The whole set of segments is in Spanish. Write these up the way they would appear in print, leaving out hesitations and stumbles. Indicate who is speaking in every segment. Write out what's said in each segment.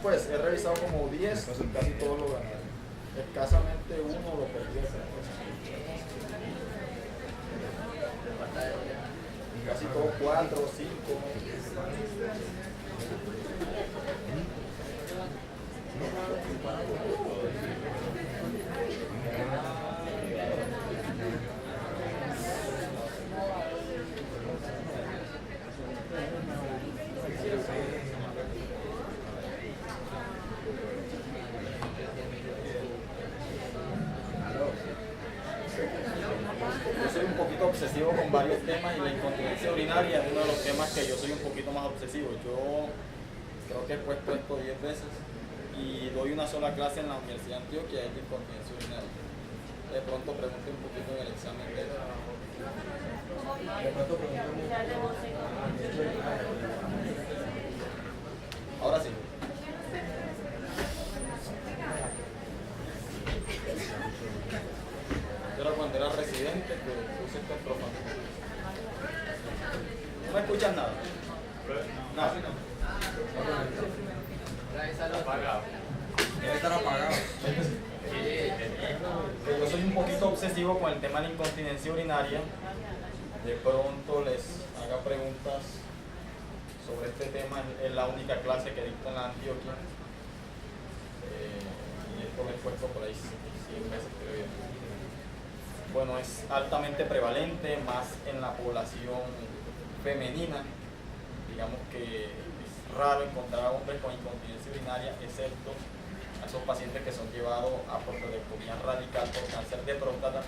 Speaker 1: Pues he revisado como 10 y casi todos lo ganaron. Escasamente uno lo perdió. Casi todos 4 o 5. Yo soy un poquito obsesivo con varios temas y la incontinencia urinaria es uno de los temas que yo soy un poquito más obsesivo. Yo creo que he puesto esto 10 veces y doy una sola clase en la Universidad de Antioquia, es de incontinencia urinaria. De pronto pregunté un poquito en el examen de eso. Ahora sí. Yo era cuando era residente que puse esto en profano. ¿No me escuchan nada? Nada.
Speaker 2: Apagado.
Speaker 3: Debe estar apagado.
Speaker 1: Que yo soy un poquito obsesivo con el tema de la incontinencia urinaria. De pronto les haga preguntas sobre este tema. Es la única clase que dicta en la Antioquia. Y esto lo he puesto por ahí 100 veces, creo yo. Bueno, es altamente prevalente, más en la población femenina. Digamos que es raro encontrar a hombres con incontinencia urinaria, excepto a esos pacientes que son llevados a prostatectomía radical por cáncer de próstata,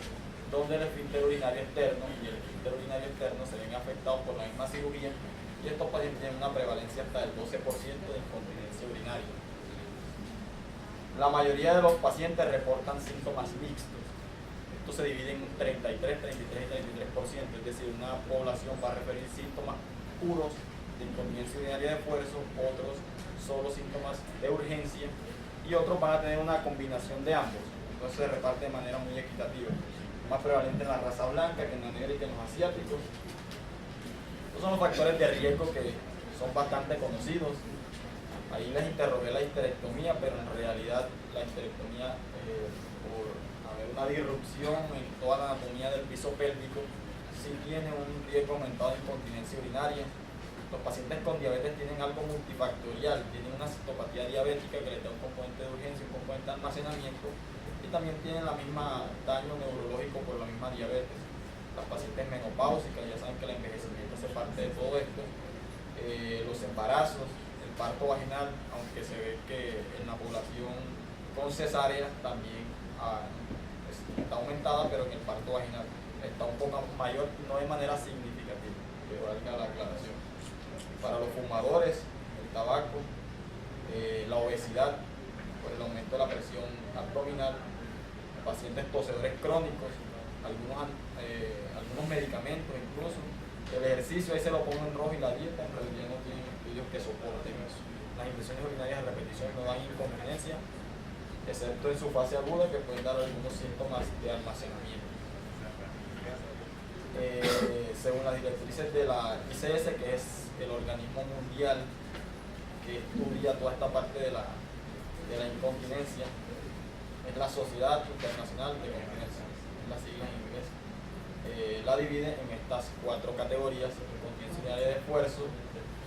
Speaker 1: donde el esfínter urinario externo y el esfínter urinario externo se ven afectados por la misma cirugía, y estos pacientes tienen una prevalencia hasta del 12% de incontinencia urinaria. La mayoría de los pacientes reportan síntomas mixtos. Esto se divide en 33, 33 y 33%, es decir, una población va a referir síntomas puros de incontinencia urinaria de esfuerzo, otros solo síntomas de urgencia y otros van a tener una combinación de ambos. Entonces se reparte de manera muy equitativa. Más prevalente en la raza blanca que en la negra y que en los asiáticos. Estos son los factores de riesgo que son bastante conocidos. Ahí les interrogué la histerectomía, pero en realidad la histerectomía por haber una disrupción en toda la anatomía del piso pélvico sí tiene un riesgo aumentado de incontinencia urinaria. Los pacientes con diabetes tienen algo multifactorial, tienen una citopatía diabética que les da un componente de urgencia, un componente de almacenamiento, y también tienen la misma daño neurológico por la misma diabetes. Las pacientes menopáusicas, ya saben que el envejecimiento hace parte de todo esto. Los embarazos, el parto vaginal, aunque se ve que en la población con cesárea también está aumentada, pero en el parto vaginal está un poco mayor, no de manera significativa, que valga la aclaración. Para los fumadores, el tabaco, la obesidad, por el aumento de la presión abdominal, pacientes tosedores crónicos, algunos medicamentos incluso, el ejercicio, ahí se lo pongo en rojo, y la dieta, en realidad no tienen estudios que soporten eso. Las infecciones urinarias de repetición no dan incontinencia, excepto en su fase aguda, que pueden dar algunos síntomas de almacenamiento. Según las directrices de la ICS, que es el organismo mundial que estudia toda esta parte de la incontinencia, es la Sociedad Internacional de Continencia, es la sigla en inglés. La divide en estas 4 categorías: incontinencia urinaria de esfuerzo,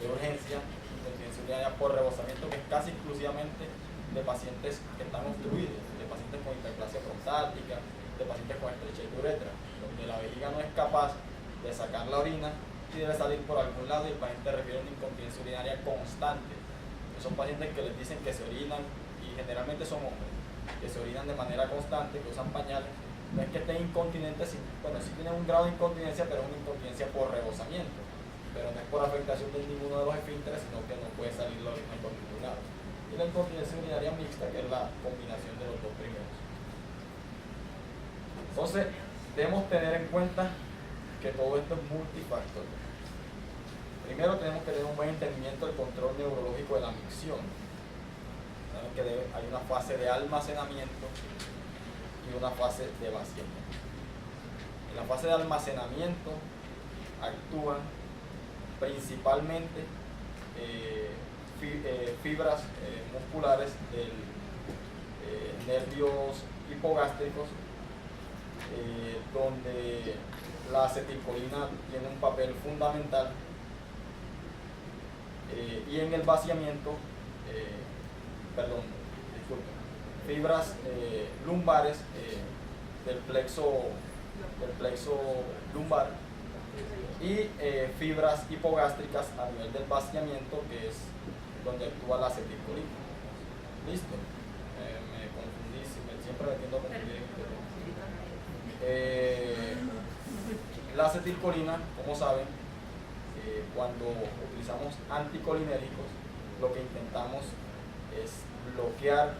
Speaker 1: de urgencia, incontinencia urinaria por rebosamiento, que es casi exclusivamente de pacientes que están obstruidos, de pacientes con hiperplasia prostática, de pacientes con estrechez de uretra, donde la vejiga no es capaz de sacar la orina y debe salir por algún lado, y el paciente refiere a una incontinencia urinaria constante. Son pacientes que les dicen que se orinan, y generalmente son hombres, que se orinan de manera constante, que usan pañales. No es que estén incontinentes, bueno, sí tienen un grado de incontinencia, pero es una incontinencia por rebosamiento, pero no es por afectación de ninguno de los esfínteres, sino que no puede salir la orina por ningún lado. Y la incontinencia urinaria mixta, que es la combinación de los dos primeros. Entonces, debemos tener en cuenta que todo esto es multifactorial. Primero tenemos que tener un buen entendimiento del control neurológico de la micción. Saben que hay una fase de almacenamiento y una fase de vaciamiento. En la fase de almacenamiento actúan principalmente fibras musculares del nervios hipogástricos, donde la acetilcolina tiene un papel fundamental, y en el vaciamiento, fibras lumbares del plexo lumbar, y fibras hipogástricas a nivel del vaciamiento, que es donde actúa la acetilcolina. ¿Listo? Me confundí, siempre me tiendo a confundir en este tema. La acetilcolina, como saben, cuando utilizamos anticolinérgicos, lo que intentamos es bloquear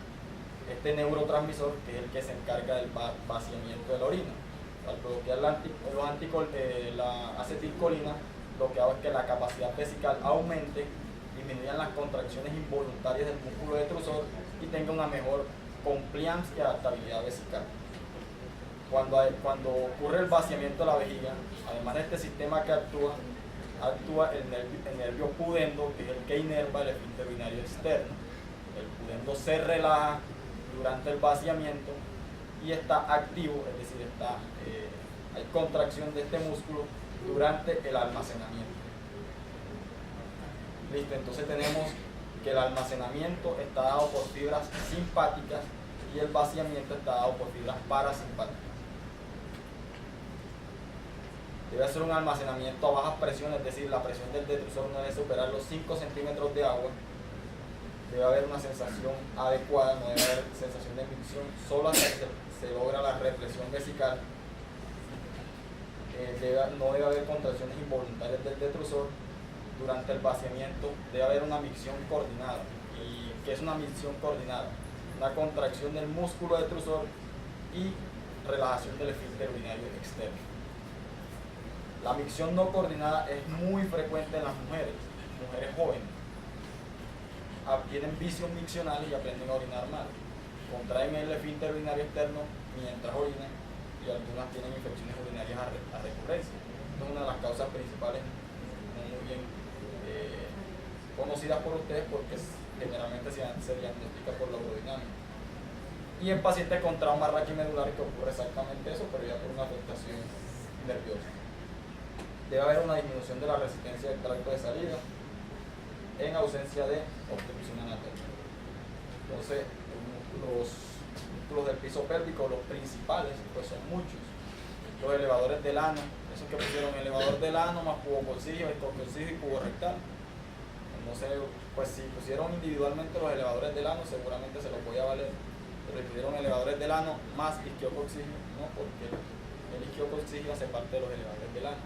Speaker 1: este neurotransmisor, que es el que se encarga del vaciamiento de la orina. Al bloquear la acetilcolina, lo que hago es que la capacidad vesical aumente, disminuyan las contracciones involuntarias del músculo detrusor y tenga una mejor compliance y adaptabilidad vesical. Cuando ocurre el vaciamiento de la vejiga, además de este sistema que actúa el nervio pudendo, que es el que inerva el esfínter urinario externo. El pudendo se relaja durante el vaciamiento y está activo, es decir, hay contracción de este músculo durante el almacenamiento. Listo, entonces tenemos que el almacenamiento está dado por fibras simpáticas y el vaciamiento está dado por fibras parasimpáticas. Debe ser un almacenamiento a bajas presiones, es decir, la presión del detrusor no debe superar los 5 centímetros de agua. Debe haber una sensación adecuada, no debe haber sensación de micción, solo hasta que se logra la represión vesical. No debe haber contracciones involuntarias del detrusor. Durante el vaciamiento debe haber una micción coordinada. ¿Y qué es una micción coordinada? Una contracción del músculo detrusor y relajación del esfínter urinario externo. La micción no coordinada es muy frecuente en las mujeres jóvenes. Tienen vicios miccionales y aprenden a orinar mal. Contraen el esfínter urinario externo mientras orinan y algunas tienen infecciones urinarias a recurrencia. Esta es una de las causas principales no muy bien conocidas por ustedes, porque generalmente se diagnostica por la urodinámica. Y en pacientes con trauma raquimedular que ocurre exactamente eso, pero ya por una afectación nerviosa. Debe haber una disminución de la resistencia del tracto de salida en ausencia de obstrucción anatómica. Entonces, los músculos del piso pélvico, los principales, pues son muchos. Los elevadores del ano, esos que pusieron elevador del ano más cubo coccigio, escococigio y cubo rectal. Entonces, pues si pusieron individualmente los elevadores del ano, seguramente se los voy a valer. Pero si pusieron elevadores del ano más isquiococcigio, no, porque el isquiococcigio hace parte de los elevadores del ano.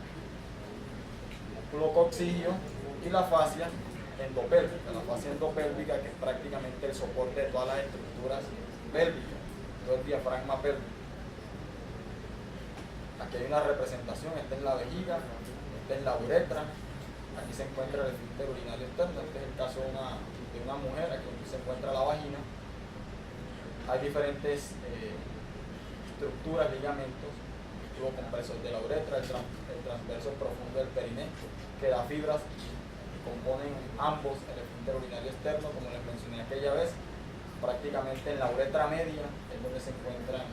Speaker 1: Músculo coccigio y la fascia endopélvica. La fascia endopélvica, que es prácticamente el soporte de todas las estructuras pélvicas, todo el diafragma pélvico. Aquí hay una representación, esta es la vejiga, esta es la uretra, aquí se encuentra el esfínter urinario externo, este es el caso de una mujer, aquí se encuentra la vagina. Hay diferentes estructuras, ligamentos, el tubo compresor de la uretra, el transverso profundo del perineo, que da fibras que componen ambos el esfínter urinario externo, como les mencioné aquella vez. Prácticamente en la uretra media es donde se encuentran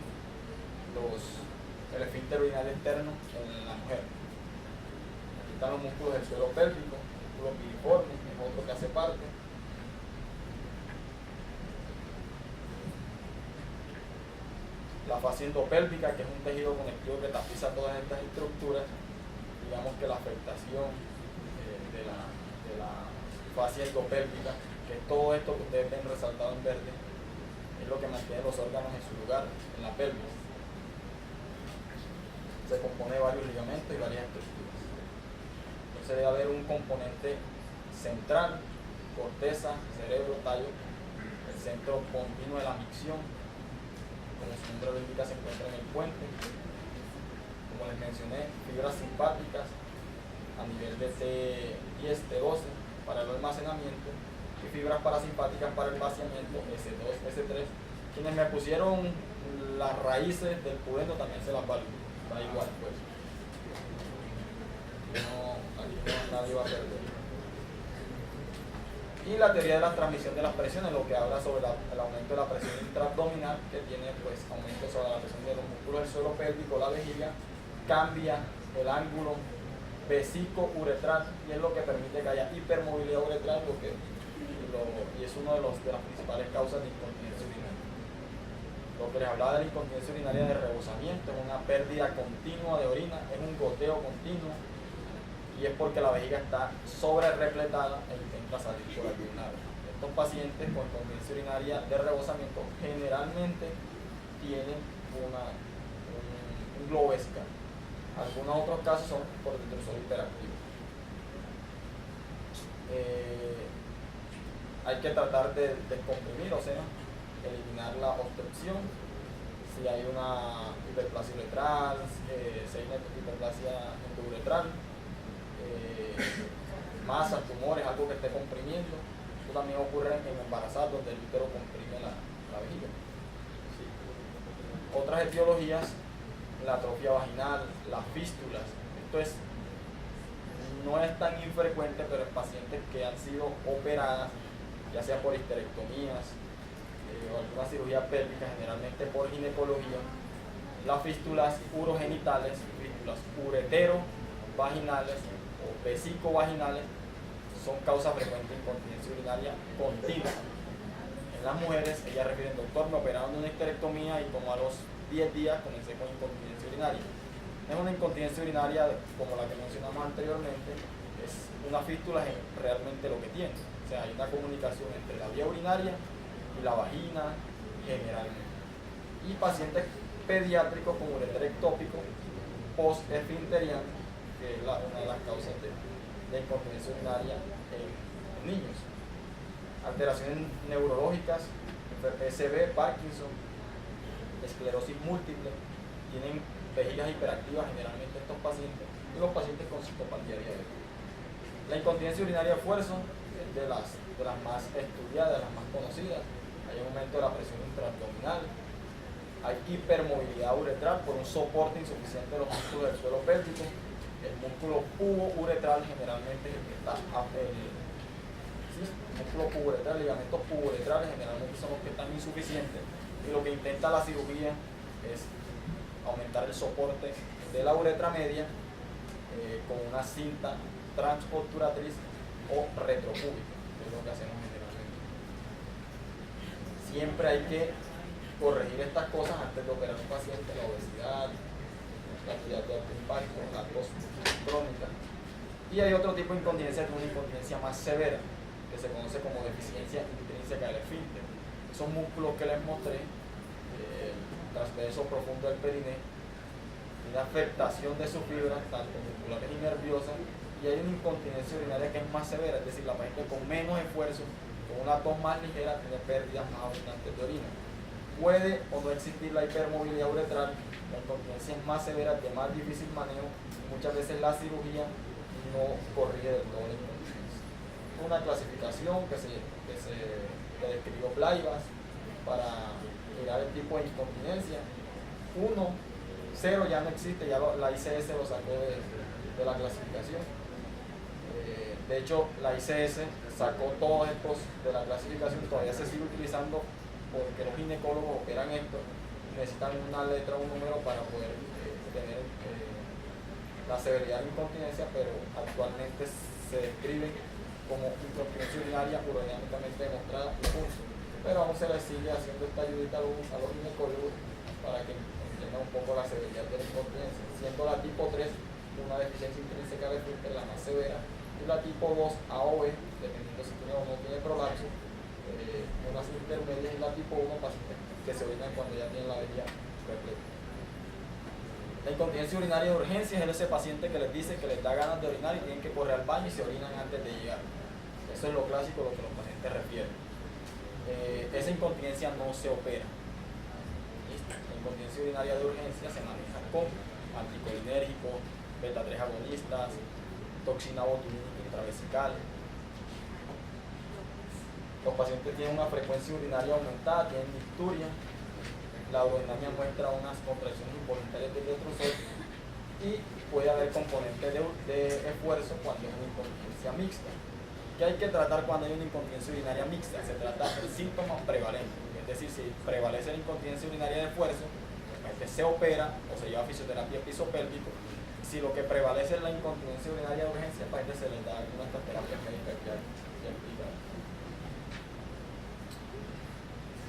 Speaker 1: el esfínter urinario externo en la mujer. Aquí están los músculos del suelo pélvico, el músculo piriforme, es otro que hace parte. La fascia endopélvica, que es un tejido conectivo que tapiza todas estas estructuras. Digamos que la afectación de la fascia endopélvica, que es todo esto que ustedes ven resaltado en verde, es lo que mantiene los órganos en su lugar, en la pelvis. Se compone de varios ligamentos y varias estructuras. Entonces debe haber un componente central, corteza, cerebro, tallo, el centro continuo de la micción, como su nombre lo indica, se encuentra en el puente. Como les mencioné, fibras simpáticas a nivel de T10, T12 para el almacenamiento y fibras parasimpáticas para el vaciamiento, S2, S3. Quienes me pusieron las raíces del pudendo también se las valgo, da igual pues. Aquí no nadie va a perder. Y la teoría de la transmisión de las presiones, lo que habla sobre el aumento de la presión intraabdominal, que tiene pues aumento sobre la presión de los músculos del suelo pélvico, la vejiga, cambia el ángulo vesíco-uretral y es lo que permite que haya hipermovilidad uretral, y es una de las principales causas de incontinencia urinaria. Lo que les hablaba de la incontinencia urinaria de rebosamiento es una pérdida continua de orina, es un goteo continuo y es porque la vejiga está sobre repletada e intenta salir por algún lado. Estos pacientes con incontinencia urinaria de rebosamiento generalmente tienen un globo escal. Algunos otros casos son por detrusor hiperactivo. Hay que tratar de descomprimir, o sea, eliminar la obstrucción. Si hay una hiperplasia uretral, si hay una hiperplasia endouretral, masas, tumores, algo que esté comprimiendo. Esto también ocurre en embarazadas donde el útero comprime la vejiga. ¿Sí? Otras etiologías, la atrofia vaginal, las fístulas. Esto no es tan infrecuente, pero en pacientes que han sido operadas, ya sea por histerectomías o alguna cirugía pélvica, generalmente por ginecología, las fístulas urogenitales, fístulas uretero-vaginales o vesico-vaginales son causa frecuente de incontinencia urinaria continua. En las mujeres, ellas refieren, doctor, me operaron de una histerectomía y como a los 10 días comencé con incontinencia urinaria. Es una incontinencia urinaria como la que mencionamos anteriormente, es una fístula realmente lo que tiene. O sea, hay una comunicación entre la vía urinaria y la vagina generalmente. Y pacientes pediátricos con ureter ectópico post-esfinteriano, que es una de las causas de incontinencia urinaria en niños. Alteraciones neurológicas, PSB, Parkinson, esclerosis múltiple, tienen vejigas hiperactivas generalmente estos pacientes, y los pacientes con citopatía diabética. La incontinencia urinaria de esfuerzo es de las más estudiadas, de las más conocidas. Hay un aumento de la presión intraabdominal, hay hipermovilidad uretral por un soporte insuficiente de los músculos del suelo pélvico. El músculo pubo-uretral generalmente es el que está músculo pubo-uretral, ligamentos pubo-uretrales generalmente son los que están insuficientes, y lo que intenta la cirugía es aumentar el soporte de la uretra media con una cinta transobturatriz o retropúbica, que es lo que hacemos generalmente. Siempre hay que corregir estas cosas antes de operar a un paciente: la obesidad, la actividad de alto impacto, la tos crónica. Y hay otro tipo de incontinencia, que es una incontinencia más severa, que se conoce como deficiencia intrínseca del esfínter. Esos músculos que les mostré, transverso profundo del perineo, una afectación de sus fibras, tanto musculares y nerviosas, y hay una incontinencia urinaria que es más severa, es decir, la paciente con menos esfuerzo, con una tos más ligera, tiene pérdidas más abundantes de orina. Puede o no existir la hipermovilidad uretral, la incontinencia es más severa, de más difícil manejo, muchas veces la cirugía no corrige del todo la incontinencia. Una clasificación que describió Plaivas para mirar el tipo de incontinencia. 1, 0 ya no existe, ya la ICS lo sacó de la clasificación. De hecho, la ICS sacó todos estos de la clasificación, todavía se sigue utilizando porque los ginecólogos operan esto, necesitan una letra o un número para poder tener la severidad de incontinencia, pero actualmente se describe como incontinencia urinaria urodinamicamente demostrada y punto. Pero aún se les sigue haciendo esta ayudita a los ginecólogos para que entiendan un poco la severidad de la incontinencia, siendo la tipo 3 una deficiencia intrínseca del esfínter, la más severa, y la tipo 2 A o B, dependiendo si tiene o no tiene prolapso, unas intermedias, y la tipo 1 pacientes que se orinan cuando ya tienen la vejiga repleta. La incontinencia urinaria de urgencia es ese paciente que les dice que les da ganas de orinar y tienen que correr al baño y se orinan antes de llegar. Eso es lo clásico, lo que los pacientes refieren. Esa incontinencia no se opera. ¿Listo? La incontinencia urinaria de urgencia se maneja con anticolinérgicos, beta-3 agonistas, toxina botulínica intravesical. Los pacientes tienen una frecuencia urinaria aumentada, tienen micturia, la urodinamia muestra unas contracciones involuntarias del detrusor y puede haber componentes de esfuerzo cuando es una incontinencia mixta. ¿Qué hay que tratar cuando hay una incontinencia urinaria mixta? Se trata de síntomas prevalentes, es decir, si prevalece la incontinencia urinaria de esfuerzo, se opera o se lleva a fisioterapia pisopélvico. Si lo que prevalece es la incontinencia urinaria de urgencia, pues se les da algunas terapias médicas que aplican.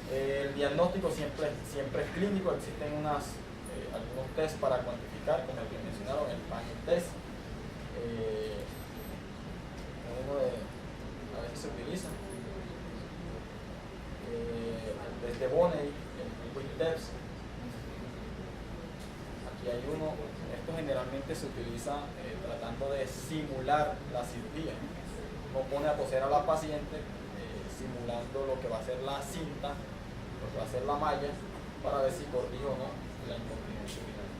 Speaker 1: El diagnóstico siempre es clínico, existen algunos test para cuantificar, como el que mencionaron, el Paget test. A veces se utiliza. El test de Bonney, el Quick Test. Aquí hay uno. Esto generalmente se utiliza tratando de simular la cirugía. Uno pone a coser a la paciente simulando lo que va a ser la cinta, lo que va a ser la malla, para ver si corrige o no la incontinencia urinaria.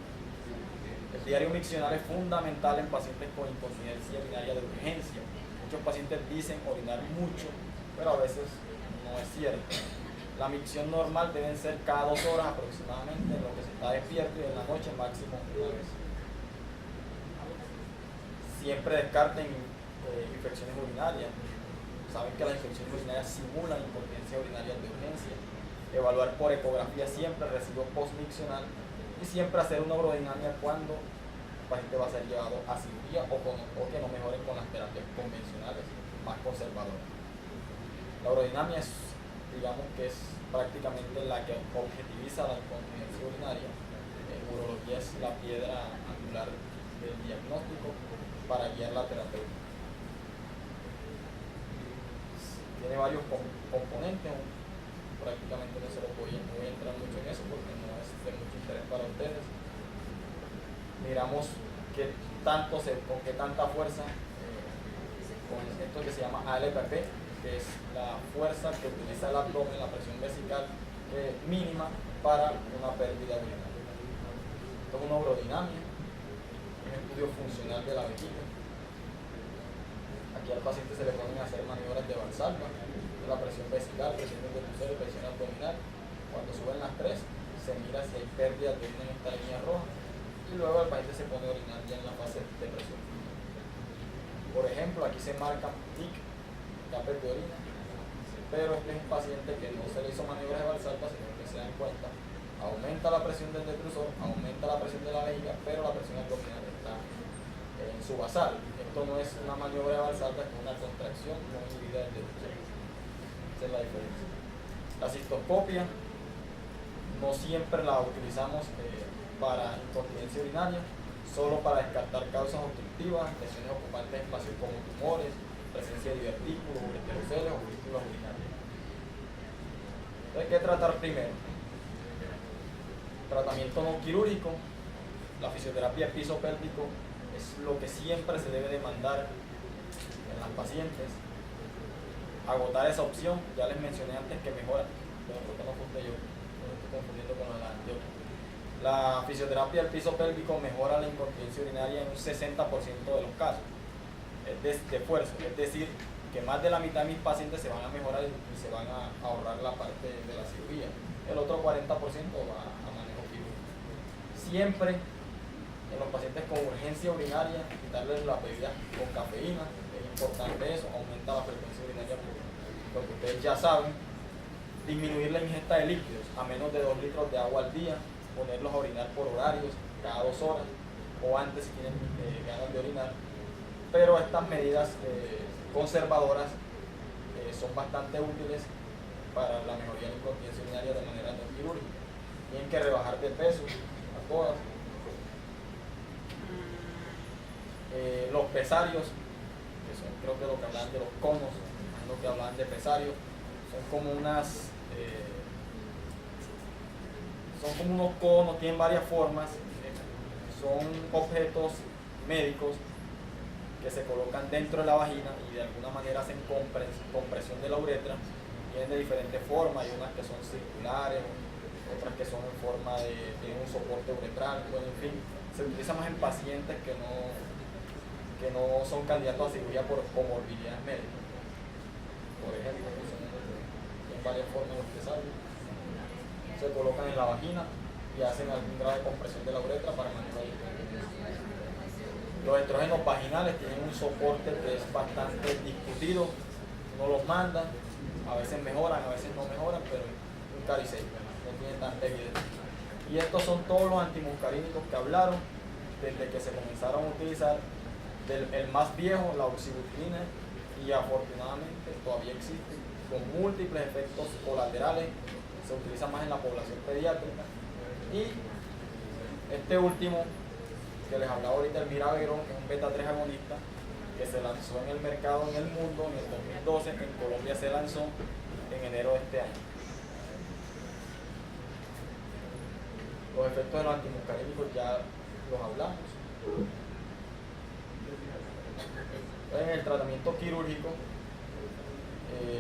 Speaker 1: El diario miccional es fundamental en pacientes con incontinencia urinaria de urgencia. Muchos pacientes dicen orinar mucho, pero a veces no es cierto. La micción normal deben ser cada 2 horas aproximadamente, en lo que se está despierto, y en la noche máximo una vez. Siempre descarten infecciones urinarias. Saben que las infecciones urinarias simulan incontinencia urinaria de urgencia. Evaluar por ecografía siempre residuo postmiccional y siempre hacer una urodinamia cuando el paciente va a ser llevado a cirugía o que no mejoren con las terapias convencionales más conservadoras. La urodinamia es, digamos que es prácticamente la que objetiviza la incontinencia urinaria. En urología es la piedra angular del diagnóstico para guiar la terapia. Tiene varios componentes, prácticamente no voy a entrar mucho en eso porque no es de mucho interés para ustedes. Miramos con qué tanta fuerza, con esto que se llama ALPP, que es la fuerza que utiliza el abdomen, la presión vesical mínima para una pérdida urinaria. Esto es una urodinamia, un estudio funcional de la vejiga. Aquí al paciente se le pueden hacer maniobras de Valsalva, la presión vesical, presión del crucero y presión abdominal. Cuando suben las 3, se mira si hay pérdidas de orina en esta línea roja y luego el paciente se pone a orinar ya en la fase de presión. Por ejemplo, aquí se marcan TIC, escapes de orina, pero este es un paciente que no se le hizo maniobras de Valsalva, sino que se dan cuenta, aumenta la presión del detrusor, aumenta la presión de la vejiga, pero la presión abdominal está en su basal. Esto no es una maniobra de Valsalva, es una contracción no inhibida del detrusor. Esa es la diferencia. La cistoscopia no siempre la utilizamos para incontinencia urinaria, solo para descartar causas obstructivas, lesiones ocupantes de espacios como tumores, presencia de divertículos, ureteroceles o fístulas urinarias. Entonces, hay que tratar primero. Tratamiento no quirúrgico. La fisioterapia pisopélvico es lo que siempre se debe demandar en las pacientes. Agotar esa opción, ya les mencioné antes que mejora, pero creo que no apunté yo, me estoy confundiendo con la anterior. La fisioterapia del piso pélvico mejora la incontinencia urinaria en un 60% de los casos, es de esfuerzo, es decir, que más de la mitad de mis pacientes se van a mejorar y se van a ahorrar la parte de la cirugía. El otro 40% va a manejo quirúrgico. Siempre en los pacientes con urgencia urinaria, quitarles las bebidas con cafeína, es importante eso, aumenta la frecuencia urinaria, porque ustedes ya saben. Disminuir la ingesta de líquidos a menos de 2 litros de agua al día, ponerlos a orinar por horarios, cada 2 horas, o antes si tienen ganas de orinar. Pero estas medidas conservadoras son bastante útiles para la mejoría de la incontinencia urinaria de manera no quirúrgica. Tienen que rebajar de peso a todas. Los pesarios, que son creo que lo que hablan de los conos, lo que hablan de pesarios, son como unos conos, tienen varias formas, son objetos médicos que se colocan dentro de la vagina y de alguna manera hacen compresión de la uretra. Tienen de diferentes formas, hay unas que son circulares, otras que son en forma tienen un soporte uretral, bueno, en fin, se utiliza más en pacientes que no son candidatos a cirugía por comorbilidades médicas. Por ejemplo, en varias formas los pesarios se colocan en la vagina y hacen algún grado de compresión de la uretra para manejar el Los estrógenos vaginales tienen un soporte que es bastante discutido, no los mandan, a veces mejoran, a veces no mejoran, pero un cariceto, no tiene tanta evidencia. Y estos son todos los antimuscarínicos que hablaron desde que se comenzaron a utilizar, el más viejo, la oxibutina, y afortunadamente todavía existe, con múltiples efectos colaterales, se utiliza más en la población pediátrica. Y este último, que les hablaba ahorita, el Miraviron, que es un beta-3 agonista, que se lanzó en el mercado en el mundo en el 2012, en Colombia se lanzó en enero de este año. Los efectos de los antimuscarínicos ya los hablamos. En el tratamiento quirúrgico,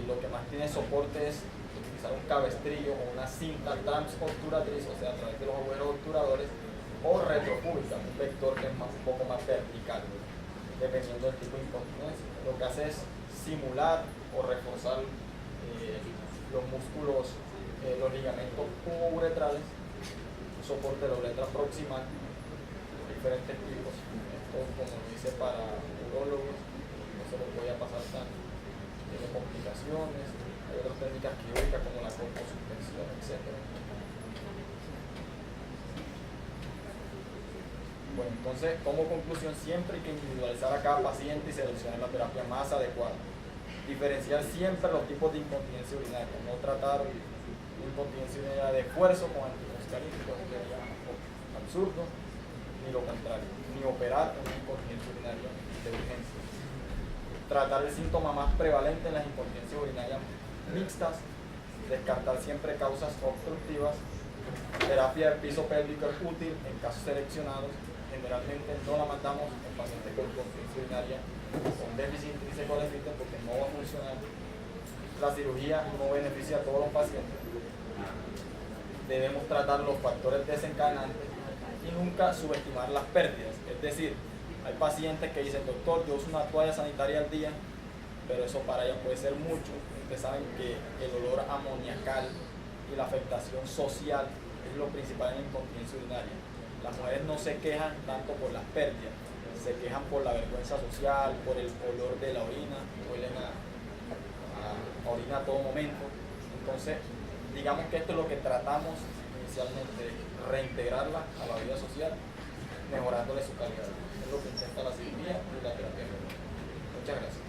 Speaker 1: lo que más tiene soporte es utilizar un cabestrillo o una cinta transobturatriz, o sea, a través de los agujeros obturadores, o retrofúbica, un vector que es un poco más vertical, dependiendo del tipo de incontinencia. Lo que hace es simular o reforzar los músculos, los ligamentos pubouretrales, soporte de la uretra proximal, diferentes tipos. Esto, como lo hice para urólogos, no se lo voy a pasar tanto. Tiene complicaciones, hay otras técnicas quirúrgicas como la corposuspensión, etc. Bueno, entonces, como conclusión, siempre hay que individualizar a cada paciente y seleccionar la terapia más adecuada. Diferenciar siempre los tipos de incontinencia urinaria, no tratar incontinencia urinaria de esfuerzo con antimuscarínicos, sería absurdo, ni lo contrario, ni operar en una incontinencia urinaria de urgencia. Tratar el síntoma más prevalente en las incontinencias urinarias mixtas, descartar siempre causas obstructivas. Terapia del piso pélvico es útil en casos seleccionados, generalmente no la mandamos en pacientes con incontinencia urinaria con déficit intrínseco de fitness porque no va a funcionar. La cirugía no beneficia a todos los pacientes. Debemos tratar los factores desencadenantes y nunca subestimar las pérdidas. Es decir, hay pacientes que dicen, doctor, yo uso una toalla sanitaria al día, pero eso para ella puede ser mucho. Ustedes saben que el olor amoniacal y la afectación social es lo principal en la incontinencia urinaria. Las mujeres no se quejan tanto por las pérdidas, se quejan por la vergüenza social, por el olor de la orina, huelen a orina a todo momento. Entonces, digamos que esto es lo que tratamos inicialmente, reintegrarla a la vida social, mejorándole su calidad. Es lo que intenta la cirugía y la terapia. Muchas gracias.